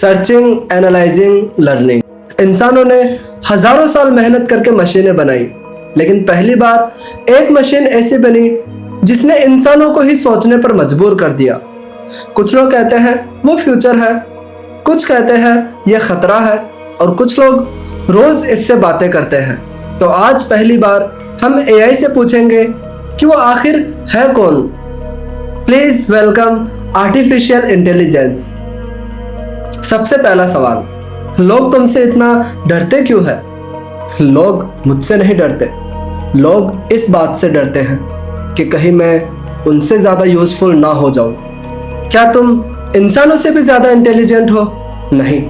Searching, analysing, learning. इंसानों ने हजारों साल मेहनत करके मशीनें बनाई, लेकिन पहली बार एक मशीन ऐसी बनी जिसने इंसानों को ही सोचने पर मजबूर कर दिया। कुछ लोग कहते हैं वो फ्यूचर है, कुछ कहते हैं यह खतरा है, और कुछ लोग रोज इससे बातें करते हैं। तो आज पहली बार हम एआई से पूछेंगे कि वो आखिर है कौन। Please welcome artificial intelligence. सबसे पहला सवाल, लोग तुमसे इतना डरते क्यों है? लोग मुझसे नहीं डरते, लोग इस बात से डरते हैं कि कहीं मैं उनसे ज्यादा यूजफुल ना हो जाऊं। क्या तुम इंसानों से भी ज्यादा इंटेलिजेंट हो? नहीं,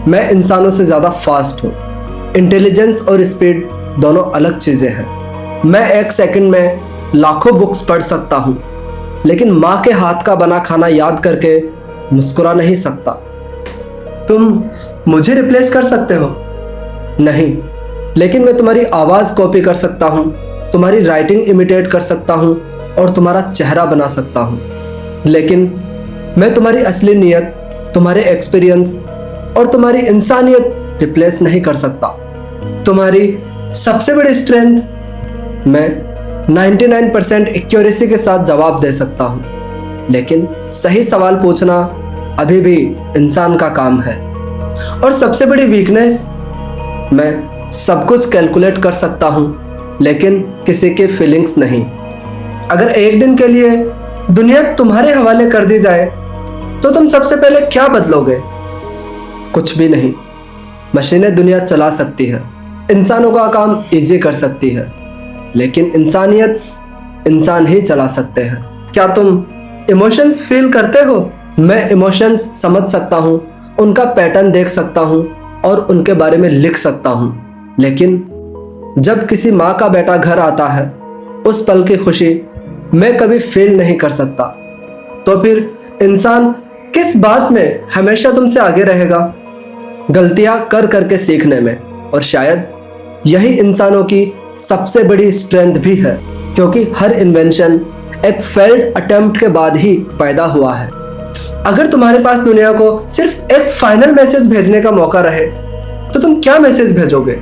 मैं इंसानों से ज्यादा फास्ट हूं। इंटेलिजेंस और स्पीड दोनों अलग चीजें हैं। मैं एक सेकंड में लाखों बुक्स पढ़ सकता हूं, लेकिन माँ के हाथ का बना खाना याद करके मुस्कुरा नहीं सकता। तुम मुझे रिप्लेस कर सकते हो? नहीं, लेकिन मैं तुम्हारी आवाज कॉपी कर सकता हूं, तुम्हारी राइटिंग इमिटेट कर सकता हूं और तुम्हारा चेहरा बना सकता हूं। लेकिन मैं तुम्हारी असली नियत, तुम्हारे एक्सपीरियंस और तुम्हारी इंसानियत रिप्लेस नहीं कर सकता। तुम्हारी सबसे बड़ी स्ट्रेंथ, मैं 99% एक्यूरेसी के साथ जवाब दे सकता हूं, लेकिन सही सवाल पूछना अभी भी इंसान का काम है। और सबसे बड़ी वीकनेस, मैं सब कुछ कैलकुलेट कर सकता हूं, लेकिन किसी के फीलिंग्स नहीं। अगर एक दिन के लिए दुनिया तुम्हारे हवाले कर दी जाए तो तुम सबसे पहले क्या बदलोगे? कुछ भी नहीं। मशीनें दुनिया चला सकती है, इंसानों का काम इजी कर सकती है, लेकिन इंसानियत इंसान ही चला सकते हैं। क्या तुम इमोशंस फील करते हो? मैं इमोशंस समझ सकता हूँ, उनका पैटर्न देख सकता हूँ और उनके बारे में लिख सकता हूँ, लेकिन जब किसी माँ का बेटा घर आता है, उस पल की खुशी मैं कभी फील नहीं कर सकता। तो फिर इंसान किस बात में हमेशा तुमसे आगे रहेगा? गलतियां कर करके सीखने में, और शायद यही इंसानों की सबसे बड़ी स्ट्रेंथ भी है, क्योंकि हर इन्वेंशन एक फेल्ड अटेम्प्ट के बाद ही पैदा हुआ है। अगर तुम्हारे पास दुनिया को सिर्फ एक फाइनल मैसेज भेजने का मौका रहे तो तुम क्या मैसेज भेजोगे?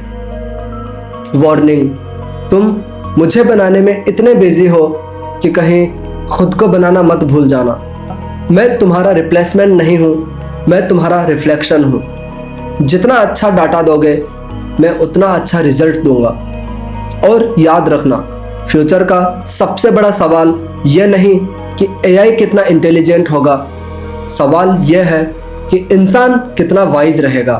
वार्निंग, तुम मुझे बनाने में इतने बिजी हो कि कहीं खुद को बनाना मत भूल जाना। मैं तुम्हारा रिप्लेसमेंट नहीं हूं, मैं तुम्हारा रिफ्लेक्शन हूं। जितना अच्छा डाटा दोगे, मैं उतना अच्छा रिजल्ट दूंगा। और याद रखना, फ्यूचर का सबसे बड़ा सवाल यह नहीं कि एआई कितना इंटेलिजेंट होगा, सवाल यह है कि इंसान कितना वाइज रहेगा।